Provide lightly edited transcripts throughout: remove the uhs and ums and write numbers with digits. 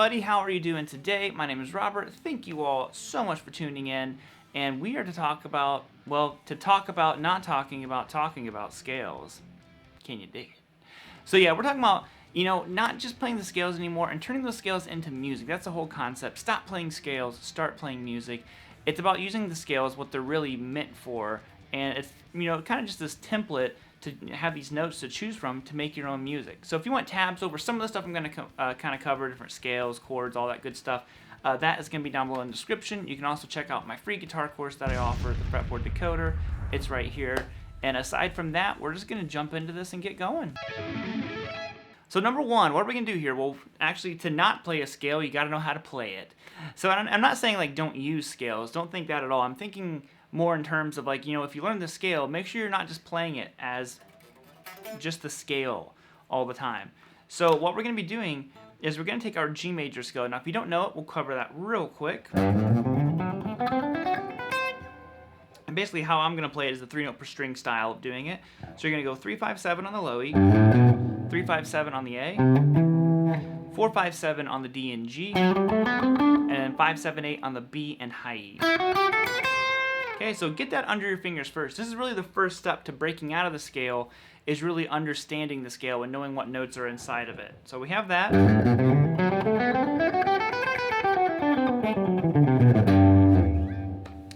everybody, how are you doing today? My name is Robert. Thank you all so much for tuning in, and we are to talk about, well, not talking about scales. Can you dig it? So yeah, we're talking about, not just playing the scales anymore and turning those scales into music. That's the whole concept. Stop playing scales, start playing music. It's about using the scales, what they're really meant for, and it's, kind of just this template to have these notes to choose from to make your own music. So if you want tabs over some of the stuff I'm going to kind of cover, different scales, chords, all that good stuff, that is going to be down below in the description. You can also check out my free guitar course that I offer, the Fretboard Decoder. It's right here. And aside from that, we're just going to jump into this and get going. So number one, what are we going to do here? Well, actually, to not play a scale, you got to know how to play it. So I'm not saying, like, don't use scales. Don't think that at all. I'm thinking more in terms of, like, if you learn the scale, make sure you're not just playing it as just the scale all the time. So what we're going to be doing is we're going to take our G major scale. Now, if you don't know it, we'll cover that real quick. And basically how I'm going to play it is the 3-note per string style of doing it. So you're going to go 3-5-7 on the low E, 3-5-7 on the A, 4-5-7 on the D and G, and 5-7-8 on the B and high E. Okay, so get that under your fingers first. This is really the first step to breaking out of the scale, is really understanding the scale and knowing what notes are inside of it. So we have that.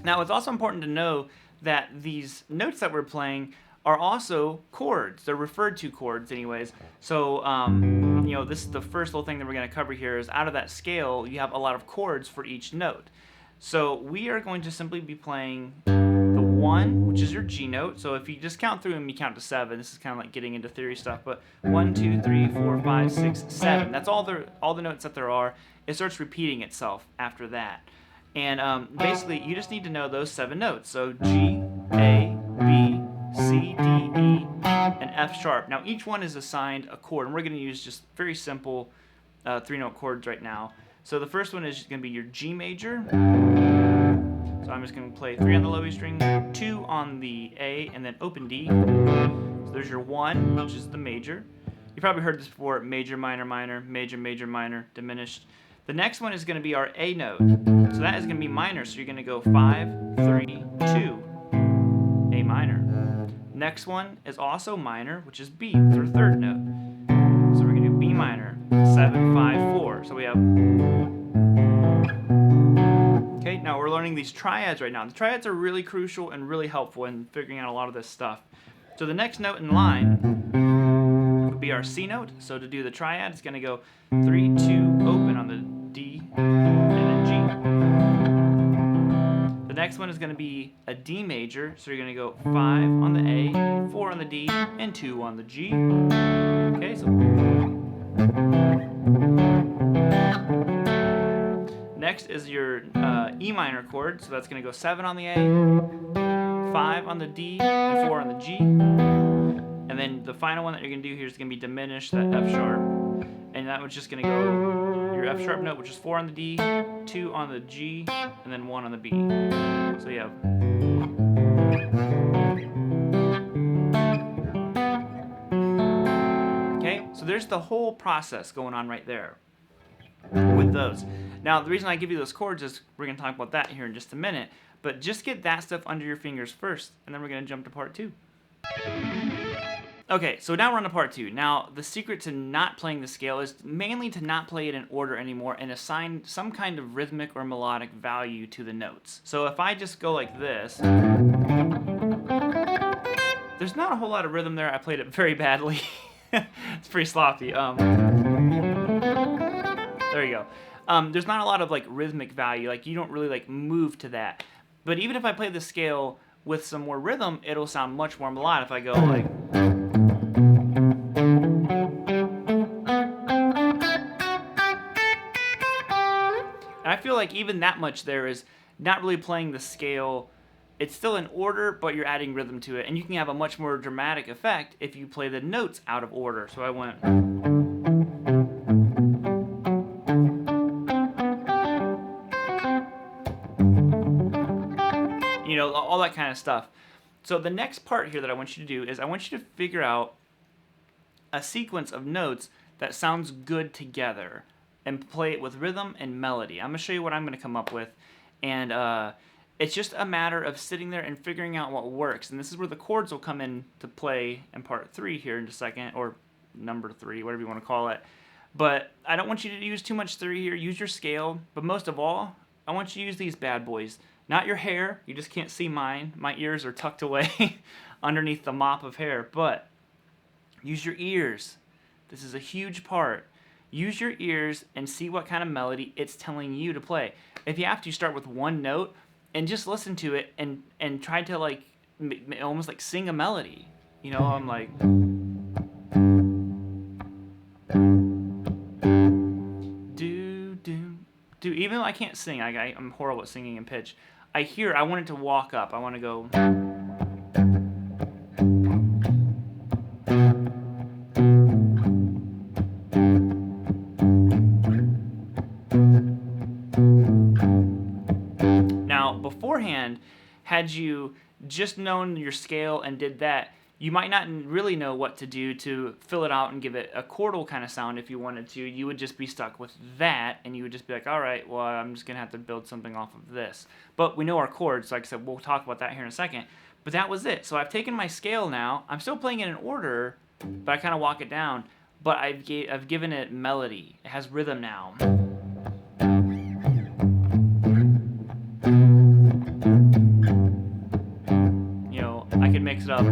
Now it's also important to know that these notes that we're playing are also chords. They're referred to chords anyways. So, this is the first little thing that we're going to cover here is out of that scale, you have a lot of chords for each note. So we are going to simply be playing the 1, which is your G note. So if you just count through them, you count to 7. This is kind of like getting into theory stuff, but 1, 2, 3, 4, 5, 6, 7. That's all the notes that there are. It starts repeating itself after that. And basically, you just need to know those 7 notes. So G, A, B, C, D, E, and F sharp. Now each one is assigned a chord, and we're going to use just very simple 3-note chords right now. So the first one is going to be your G major. So I'm just going to play 3 on the low E string, 2 on the A, and then open D. So there's your 1, which is the major. You probably heard this before: major, minor, minor, major, major, minor, diminished. The next one is going to be our A note. So that is going to be minor. So you're going to go 5, 3, 2, A minor. Next one is also minor, which is B, their third note. So we're going to do B minor, 7, 5, 4. So we have. Okay, now we're learning these triads right now. The triads are really crucial and really helpful in figuring out a lot of this stuff. So the next note in line would be our C note. So to do the triad, it's going to go 3, 2, open on the D, and then G. The next one is going to be a D major. So you're going to go 5 on the A, 4 on the D, and 2 on the G. Okay, so. Next is your E minor chord, so that's going to go 7 on the A, 5 on the D, and 4 on the G. And then the final one that you're going to do here is going to be diminished, that F sharp. And that one's just going to go your F sharp note, which is 4 on the D, 2 on the G, and then 1 on the B. So you have. Okay, so there's the whole process going on right there with those. Now, the reason I give you those chords is we're going to talk about that here in just a minute, but just get that stuff under your fingers first, and then we're going to jump to part 2. Okay, so now we're on to part 2. Now, the secret to not playing the scale is mainly to not play it in order anymore and assign some kind of rhythmic or melodic value to the notes. So if I just go like this, there's not a whole lot of rhythm there. I played it very badly. It's pretty sloppy. There you go. There's not a lot of like rhythmic value. Like you don't really like move to that. But even if I play the scale with some more rhythm, it'll sound much more melodic if I go like. And I feel like even that much there is not really playing the scale. It's still in order, but you're adding rhythm to it. And you can have a much more dramatic effect if you play the notes out of order. So I went. All that kind of stuff. So the next part here that I want you to do is I want you to figure out a sequence of notes that sounds good together. and play it with rhythm and melody. I'm going to show you what I'm going to come up with, and it's just a matter of sitting there and figuring out what works. And this is where the chords will come in to play in part 3 here in a second, or number 3, whatever you want to call it. But I don't want you to use too much 3 here. Use your scale. But most of all, I want you to use these bad boys. Not your hair. You just can't see mine. My ears are tucked away underneath the mop of hair. But use your ears. This is a huge part. Use your ears and see what kind of melody it's telling you to play. If you have to, start with one note and just listen to it and try to like almost like sing a melody. You know, I'm like, do. Even though I can't sing, I'm horrible at singing in pitch. I want it to walk up. I want to go. Now, beforehand, had you just known your scale and did that, you might not really know what to do to fill it out and give it a chordal kind of sound if you wanted to. You would just be stuck with that, and you would just be like, all right, well, I'm just going to have to build something off of this. But we know our chords, so like I said, we'll talk about that here in a second. But that was it. So I've taken my scale now. I'm still playing it in order, but I kind of walk it down. But I've given it melody. It has rhythm now. You know, I could mix it up.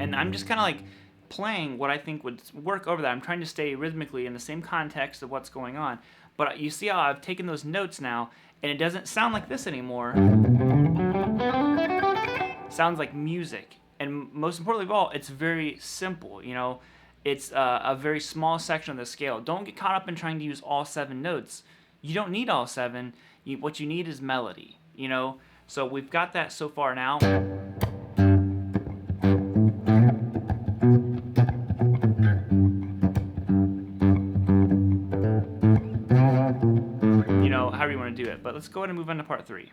And I'm just kind of like playing what I think would work over that. I'm trying to stay rhythmically in the same context of what's going on. But you see how I've taken those notes now, and it doesn't sound like this anymore. It sounds like music. And most importantly of all, it's very simple. You know, it's a very small section of the scale. Don't get caught up in trying to use all 7 notes. You don't need all 7. What you need is melody. You know, so we've got that so far now. However you want to do it, but let's go ahead and move on to part 3.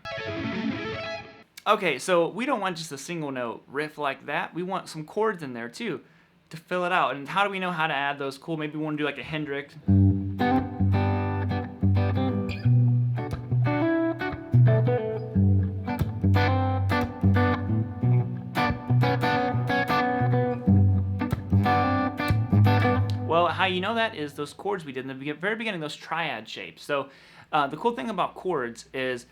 Okay, so we don't want just a single note riff like that. We want some chords in there too to fill it out. And how do we know how to add those? Cool, maybe we want to do like a Hendrix. Well, how you know that is those chords we did in the very beginning, those triad shapes. So the cool thing about chords is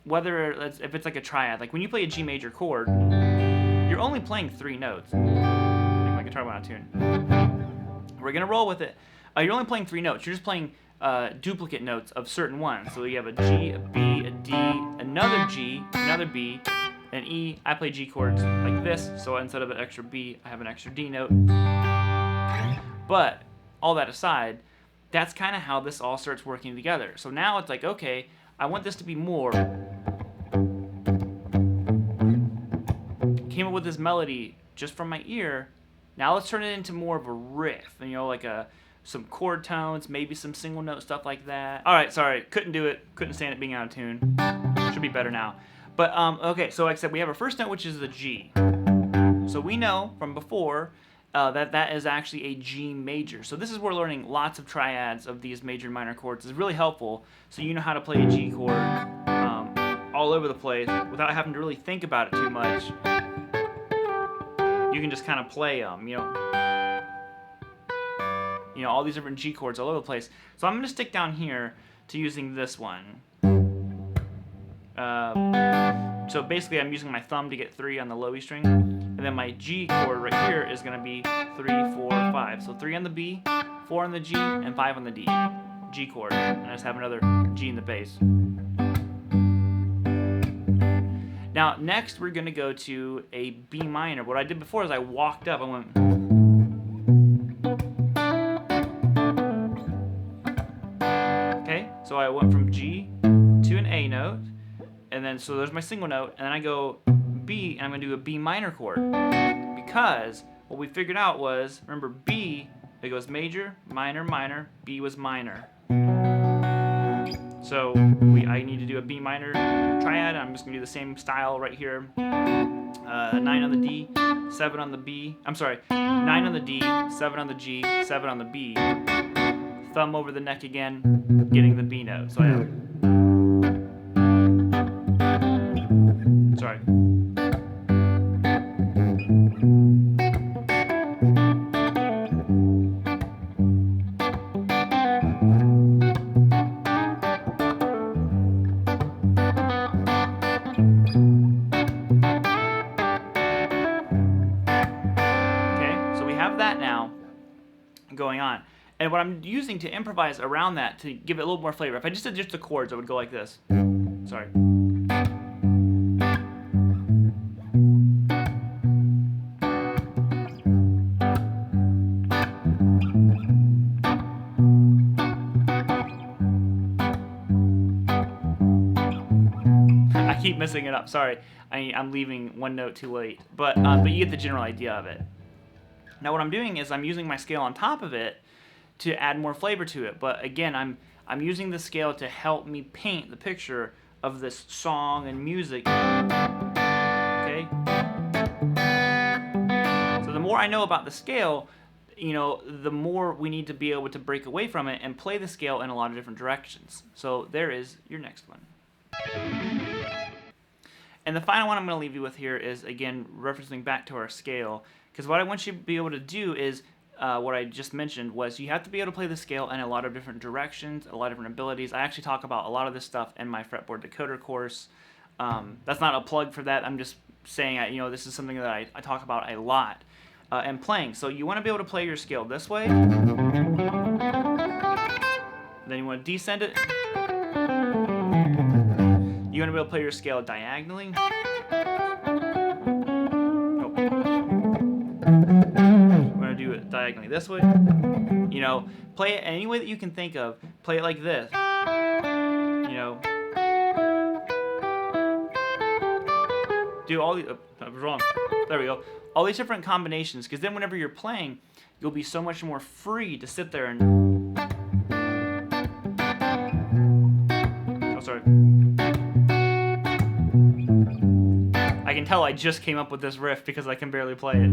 if it's like a triad, like when you play a G major chord, you're only playing 3 notes. Make my guitar went out of tune. We're going to roll with it. You're only playing 3 notes. You're just playing duplicate notes of certain ones. So you have a G, a B, a D, another G, another B, an E. I play G chords like this, so instead of an extra B, I have an extra D note. But all that aside, that's kind of how this all starts working together. So now it's like, okay, I want this to be more. Came up with this melody just from my ear. Now let's turn it into more of a riff, you know, like some chord tones, maybe some single note stuff like that. All right, sorry, couldn't do it. Couldn't stand it being out of tune. Should be better now. But okay, so like I said, we have our first note, which is the G. So we know from before that is actually a G major. So this is where learning lots of triads of these major and minor chords is really helpful. So you know how to play a G chord all over the place without having to really think about it too much. You can just kind of play them, you know, all these different G chords all over the place. So I'm going to stick down here to using this one. So basically I'm using my thumb to get 3 on the low E string, and then my G chord right here is going to be 3, 4, 5. So 3 on the B, 4 on the G, and 5 on the D. G chord. And I just have another G in the bass. Now next we're going to go to a B minor. What I did before is I walked up, I went... Okay, so I went from G to an A note, and then so there's my single note, and then I go B, and I'm going to do a B minor chord, because what we figured out was, remember B, it goes major, minor, minor, B was minor. So I need to do a B minor triad. I'm just gonna do the same style right here. 9 on the D, 7 on the B. I'm sorry, 9 on the D, 7 on the G, 7 on the B. Thumb over the neck again, getting the B note. So I have, sorry. That now going on, and what I'm using to improvise around that to give it a little more flavor. If I just did just the chords, I would go like this. Sorry. I keep messing it up. Sorry, I'm leaving one note too late, but you get the general idea of it. Now what I'm doing is I'm using my scale on top of it to add more flavor to it. But again, I'm using the scale to help me paint the picture of this song and music. Okay? So the more I know about the scale, you know, the more we need to be able to break away from it and play the scale in a lot of different directions. So there is your next one. And the final one I'm going to leave you with here is, again, referencing back to our scale. Because what I want you to be able to do is, what I just mentioned was you have to be able to play the scale in a lot of different directions, a lot of different abilities. I actually talk about a lot of this stuff in my fretboard decoder course. That's not a plug for that. I'm just saying, you know, this is something that I talk about a lot and playing. So you want to be able to play your scale this way. Then you want to descend it. You want to be able to play your scale diagonally. Do it diagonally this way. You know, play it any way that you can think of. Play it like this. You know. Do all the that was wrong. There we go. All these different combinations, because then whenever you're playing, you'll be so much more free to sit there and sorry. I can tell I just came up with this riff because I can barely play it.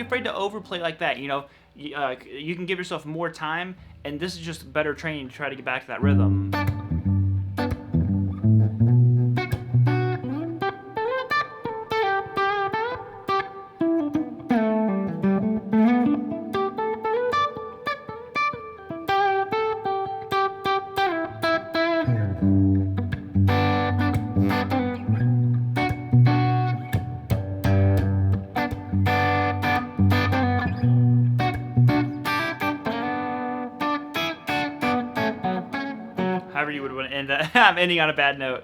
Afraid to overplay like that. You know, you can give yourself more time, and this is just better training to try to get back to that rhythm. However you would want to end that. I'm ending on a bad note.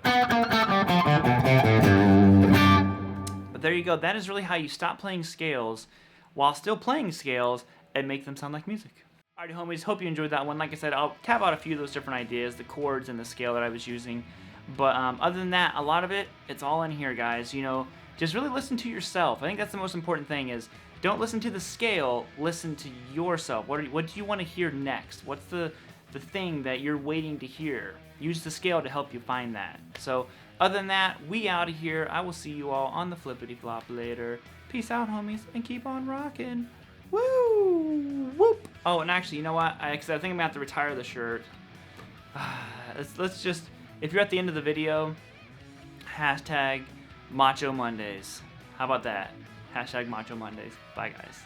But there you go. That is really how you stop playing scales while still playing scales and make them sound like music. Alrighty, homies. Hope you enjoyed that one. Like I said, I'll tap out a few of those different ideas, the chords and the scale that I was using. But other than that, a lot of it, it's all in here, guys. You know, just really listen to yourself. I think that's the most important thing is don't listen to the scale, listen to yourself. What do you want to hear next? What's the thing that you're waiting to hear? Use the scale to help you find that. So other than that, we out of here. I will see you all on the flippity flop later. Peace out, homies, and keep on rocking. Woo! Whoop! Oh, and actually, you know what? I think I'm gonna have to retire the shirt. Let's just, if you're at the end of the video, hashtag Macho Mondays. How about that? Hashtag Macho Mondays. Bye, guys.